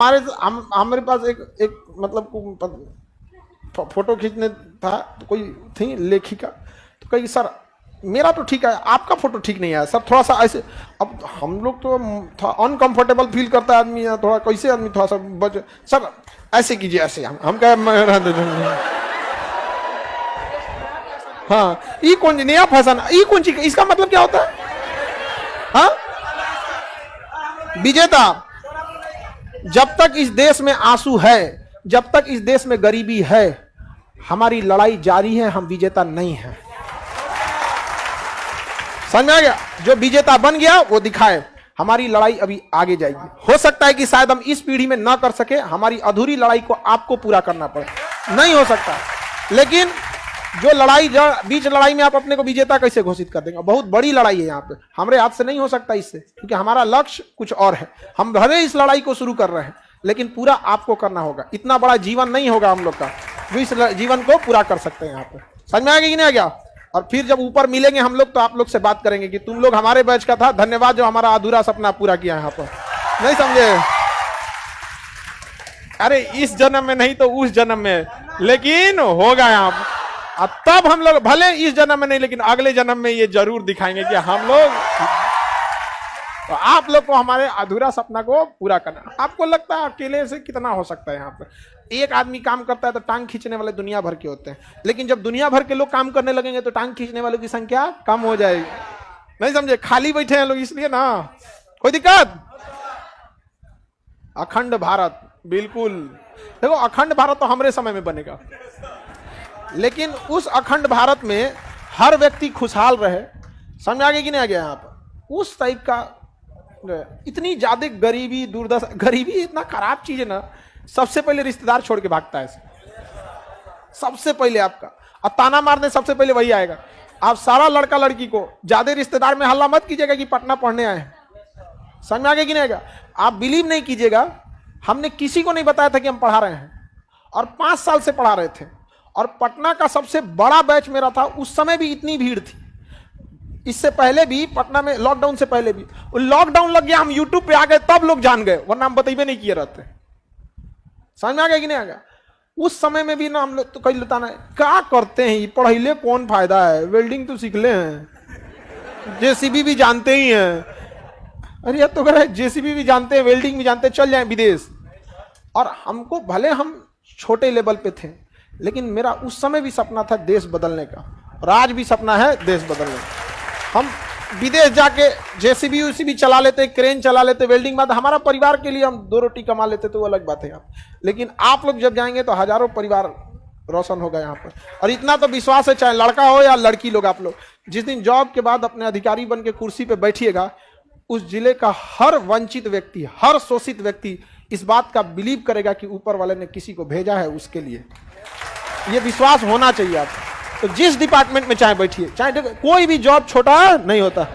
हमारे पास एक मतलब फोटो खींचने था, तो कोई थी लेखिका, तो कही सर मेरा तो ठीक है, आपका फोटो ठीक नहीं आया सर, थोड़ा सा ऐसे। अब हम लोग तो थोड़ा अनकंफर्टेबल फील करता है आदमी, थोड़ा कैसे आदमी थोड़ा सा बच, सर ऐसे कीजिए ऐसे, हम कह हाँ ये कौन नया फैशन, ये कौन चीज, इसका मतलब क्या होता है? हाँ विजेता, जब तक इस देश में आंसू है, जब तक इस देश में गरीबी है, हमारी लड़ाई जारी है, हम विजेता नहीं हैं। समझ में आ गया? जो विजेता बन गया वो दिखाए, हमारी लड़ाई अभी आगे जाएगी। हो सकता है कि शायद हम इस पीढ़ी में ना कर सके, हमारी अधूरी लड़ाई को आपको पूरा करना पड़े, नहीं हो सकता। लेकिन जो लड़ाई, बीच लड़ाई में आप अपने को विजेता कैसे घोषित कर देंगे? बहुत बड़ी लड़ाई है यहाँ पे, हमारे हाथ से नहीं हो सकता इससे, क्योंकि हमारा लक्ष्य कुछ और है। हम भले इस लड़ाई को शुरू कर रहे हैं, लेकिन पूरा आपको करना होगा। इतना बड़ा जीवन नहीं होगा हम लोग का, जो इस जीवन को पूरा कर सकते हैं यहाँ पे। समझ में आ गया कि नहीं आ गया? और फिर जब ऊपर मिलेंगे हम लोग, तो आप लोग से बात करेंगे कि तुम लोग हमारे बैच का था, धन्यवाद जो हमारा अधूरा सपना पूरा किया यहाँ पर। नहीं समझे? अरे इस जन्म में नहीं तो उस जन्म में, लेकिन होगा यहाँ पर। तब हम लोग भले इस जन्म में नहीं, लेकिन अगले जन्म में ये जरूर दिखाएंगे कि हम लोग, तो आप लोग को हमारे अधूरा सपना को पूरा करना। आपको लगता है अकेले से कितना हो सकता है? यहाँ पर एक आदमी काम करता है तो टांग खींचने वाले दुनिया भर के होते हैं, लेकिन जब दुनिया भर के लोग काम करने लगेंगे तो टांग खींचने वालों की संख्या कम हो जाएगी। नहीं समझे? खाली बैठे हैं लोग इसलिए ना, कोई दिक्कत? अखंड भारत, बिल्कुल। देखो अखंड भारत तो हमारे समय में बनेगा, लेकिन उस अखंड भारत में हर व्यक्ति खुशहाल रहे। समझ आ गया कि नहीं आ गया? यहाँ पर उस टाइप का, इतनी ज्यादा गरीबी, दुर्दशा, गरीबी इतना खराब चीज है ना, सबसे पहले रिश्तेदार छोड़ के भागता है सबसे पहले आपका, और ताना मारने सबसे पहले वही आएगा। आप सारा लड़का लड़की को ज्यादा रिश्तेदार में हल्ला मत कीजिएगा कि पटना पढ़ने आए। समझ में आ गया कि नहीं आएगा? आप बिलीव नहीं कीजिएगा, हमने किसी को नहीं बताया था कि हम पढ़ा रहे हैं, और 5 साल से पढ़ा रहे थे, और पटना का सबसे बड़ा बैच मेरा था। उस समय भी इतनी भीड़ थी, इससे पहले भी पटना में, लॉकडाउन से पहले भी। लॉकडाउन लग गया, हम यूट्यूब पे आ गए, तब लोग जान गए, वरना हम बताइए नहीं किए रहते। समझ में आ गया कि नहीं आ गया? उस समय में भी ना हम लोग तो कई लुटाना क्या करते हैं, पढ़ाई कौन फायदा है, वेल्डिंग तो सीख ले हैं, जेसीबी भी जानते ही हैं। अरे यार तो कह जेसीबी भी जानते हैं, वेल्डिंग भी जानते हैं, चल जाए विदेश। और हमको, भले हम छोटे लेवल पे थे, लेकिन मेरा उस समय भी सपना था देश बदलने का, और आज भी सपना है देश बदलने का। हम विदेश जाके जेसीबी उसीबी चला लेते, क्रेन चला लेते, वेल्डिंग बाद हमारा परिवार के लिए हम 2 रोटी कमा लेते, तो वो अलग बात है। लेकिन आप लोग जब जाएंगे तो हजारों परिवार रोशन होगा यहाँ पर। और इतना तो विश्वास है, चाहे लड़का हो या लड़की लोग, आप लोग जिस दिन जॉब के बाद अपने अधिकारी बन के कुर्सी पे बैठिएगा, उस जिले का हर वंचित व्यक्ति, हर शोषित व्यक्ति इस बात का बिलीव करेगा कि ऊपर वाले ने किसी को भेजा है उसके लिए। ये विश्वास होना चाहिए आपको। तो जिस डिपार्टमेंट में चाहे बैठिए, चाहे कोई भी जॉब छोटा नहीं होता।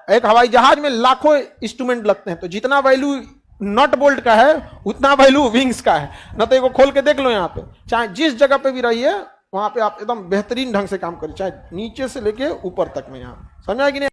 एक हवाई जहाज में लाखों इंस्ट्रूमेंट लगते हैं, तो जितना वैल्यू नट बोल्ट का है उतना वैल्यू विंग्स का है। न तो एक खोल के देख लो, यहाँ पे चाहे जिस जगह पे भी रहिए, वहां पे आप एकदम बेहतरीन ढंग से काम करिए, चाहे नीचे से लेके ऊपर तक में। यहाँ समझ आया कि नहीं?